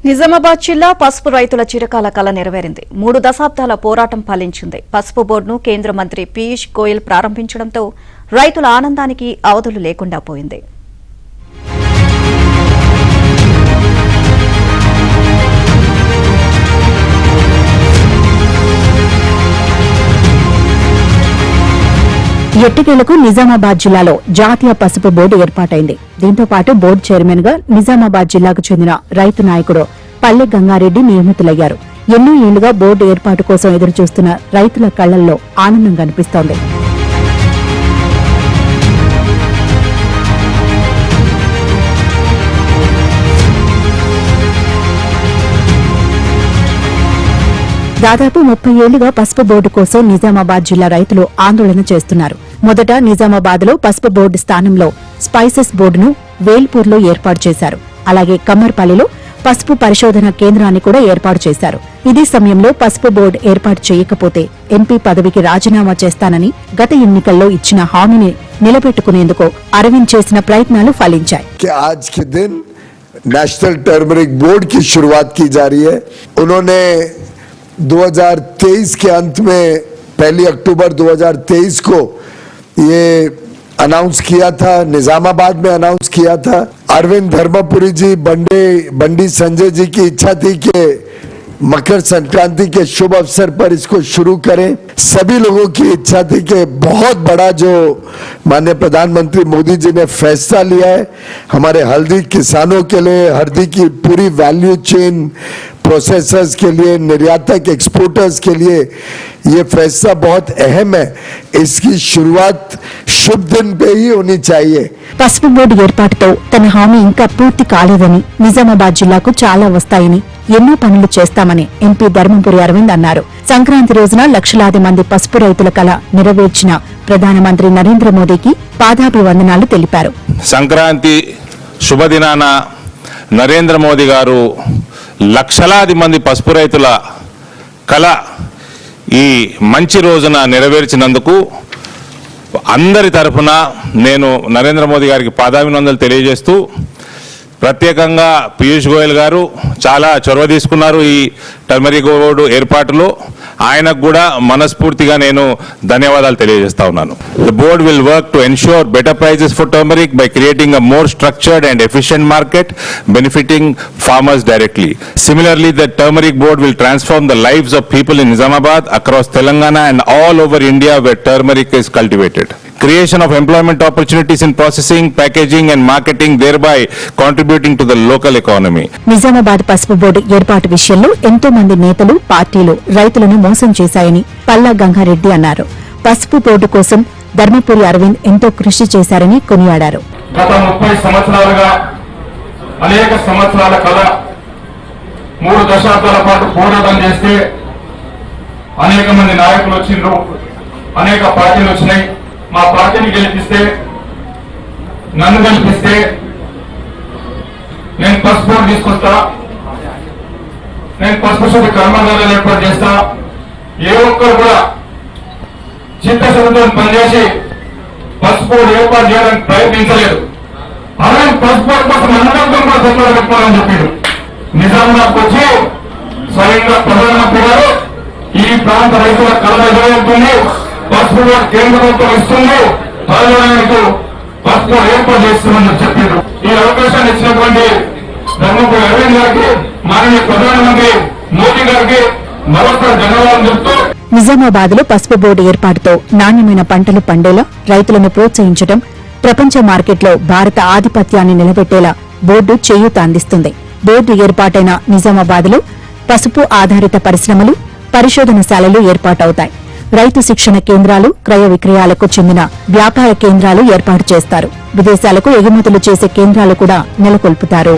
నిజామాబాద్ జిల్లా పసుపు రైతుల చిరకాల కల నెరవేరింది. 3 దశాబ్దాల పోరాటం ఫలించింది. పసుపు బోర్డును కేంద్ర మంత్రి పీయూష్ గోయల్ ప్రారంభించడంతో రైతుల ఆనందానికి అవధులు లేకుండా పోయింది. ఎట్టకేలకు నిజామాబాద్ జిల్లాలో జాతీయ పసుపు బోర్డు ఏర్పాటైంది. దీంతో పాటు బోర్డు చైర్మన్ గా నిజామాబాద్ జిల్లాకు చెందిన రైతు నాయకుడు పల్లె గంగారెడ్డి నియమితులయ్యారు. ఎన్నో ఏళ్లుగా బోర్డు ఏర్పాటు కోసం ఎదురుచూస్తున్న రైతుల కళ్లల్లో ఆనందం కనిపిస్తోంది. దాదాపు 30 ఏళ్లుగా పసుపు బోర్డు కోసం నిజామాబాద్ జిల్లా రైతులు ఆందోళన చేస్తున్నారు. మొదట నిజామాబాద్ లో పసుపు బోర్డు స్థానంలో స్పైసెస్ బోర్డును వేల్పూర్లో ఏర్పాటు చేశారు. అలాగే కమ్మర్పల్లిలో పసుపు పరిశోధన కేంద్రాన్ని కూడా ఏర్పాటు చేశారు. ఇదే సమయంలో పసుపు బోర్డు ఏర్పాటు చేయకపోతే ఎంపీ పదవికి రాజీనామా చేస్తానని గత ఎన్నికల్లో ఇచ్చిన హామీని నిలబెట్టుకునేందుకు అరవింద్ చేసిన ప్రయత్నాలు ఫలించాయి. नेशनल टर्मरिक बोर्ड की शुरुआत की जा रही है. उन्होंने 2023 के अंत में 1 अक्टूबर 2023 को ये अनाउंस किया था, निजामाबाद में अनाउंस किया था. अरविंद धर्मपुरी जी बंडी संजय जी की इच्छा थी कि मकर संक्रांति के शुभ अवसर पर इसको शुरू करें. सभी लोगों की इच्छा थी कि बहुत बड़ा जो माननीय प्रधानमंत्री मोदी जी ने फैसला लिया है हमारे हल्दी किसानों के लिए, हल्दी की पूरी वैल्यू चेन प्रोसेसर्स के लिए, निर्यातक एक्सपोर्टर्स के लिए ये फैसला बहुत अहम है. इसकी शुरुआत शुभ दिन पे ही होनी चाहिए. పసుపు బోర్డు ఏర్పాటుతో తన హామీ ఇంకా పూర్తి కాలేదని, నిజామాబాద్ జిల్లాకు చాలా వస్తాయని, ఎన్నో పనులు చేస్తామని ఎంపీ ధర్మపురి అరవింద్ అన్నారు. సంక్రాంతి రోజున లక్షలాది మంది పసుపు రైతుల కల నెరవేర్చిన ప్రధానమంత్రి నరేంద్ర మోదీకి పాదాభివందనాలు తెలిపారు. సంక్రాంతి శుభదినాన నరేంద్ర మోదీ గారు లక్షలాది మంది పసుపు రైతుల కల ఈ మంచి రోజున నెరవేర్చినందుకు అందరి తరఫున నేను నరేంద్ర మోదీ గారికి పాదాభివందనలు తెలియజేస్తూ, ప్రత్యేకంగా పీయూష్ గోయల్ గారు చాలా చొరవ తీసుకున్నారు ఈ టర్మరిక్ బోర్డు ఏర్పాటులో. ఆయనకు కూడా మనస్ఫూర్తిగా నేను ధన్యవాదాలు తెలియజేస్తా ఉన్నాను. The board will work to ensure better prices for turmeric by creating a more structured and efficient market benefiting farmers directly. Similarly, the turmeric board will transform the lives of people in Nizamabad, across Telangana and all over India where turmeric is cultivated. Creation of employment opportunities in processing, packaging and marketing, thereby contributing to the local economy. Nizamabad పసుపు board ఏర్పాటు విషయంలో ఎంతో మంది నేతలు, పార్టీలు రైతులను మోసం చేశాయని పల్లా గంగారెడ్డి అన్నారు. పసుపు బోర్డు కోసం ధర్మపురి అరవింద్ ఎంతో కృషి చేశారని కొనియాడారు. గత 30 సంవత్సరాలుగా అనేక సంవత్సరాల కల 3 దశాబ్దాల పాటు పోరాటం చేస్తే అనేక మంది నాయకులు వచ్చిండ్రు, అనేక పార్టీలు వచ్చినాయి. మా పార్టీని గెలిపిస్తే, నన్ను గెలిపిస్తే నేను పసుపు బోర్డు తీసుకొస్తా, నేను పసుపు శుద్ధి కర్మాగారాలు ఏర్పాటు చేస్తా. ఏ ఒక్కరు కూడా చిత్తశుద్ధితో పనిచేసి పసుపు బోర్డు ఏర్పాటు చేయడానికి ప్రయత్నించలేదు. అలాగే పసుపు బోర్డు కోసం అన్నదాంతో కూడా చర్చలు పెట్టుకోవాలని చెప్పారు. నిజామాబాద్కి వచ్చి స్వయంగా ప్రధానమంత్రి గారు ఈ ప్రాంత రైతుల కళ ఎదురవుతుంది, పసుపు బోర్డు కేంద్ర ప్రభుత్వం ఇస్తుంది, త్వరలో పసుపు ఏర్పాటు చేస్తుందని చెప్పారు. ఈ అవకాశాన్ని ఇచ్చినటువంటి ధర్మపురి అరవింద్ గారికి, మాననీయ ప్రధానమంత్రి మోదీ గారికి మరోసారి ధన్యవాదాలు చెప్తూ, నిజామాబాద్ లో పసుపు బోర్డు ఏర్పాటుతో నాణ్యమైన పంటలు పండేలా రైతులను ప్రోత్సహించడం, ప్రపంచ మార్కెట్లో భారత ఆధిపత్యాన్ని నిలబెట్టేలా బోర్డు చేయూత అందిస్తుంది. బోర్డు ఏర్పాటైన నిజామాబాద్ లో పసుపు ఆధారిత పరిశ్రమలు, పరిశోధనశాలలు ఏర్పాటవుతాయి. రైతు శిక్షణ కేంద్రాలు, క్రయ విక్రయాలకు చెందిన వ్యాపార కేంద్రాలు ఏర్పాటు చేస్తారు. విదేశాలకు ఎగుమతులు చేసే కేంద్రాలు కూడా నెలకొల్పుతారు.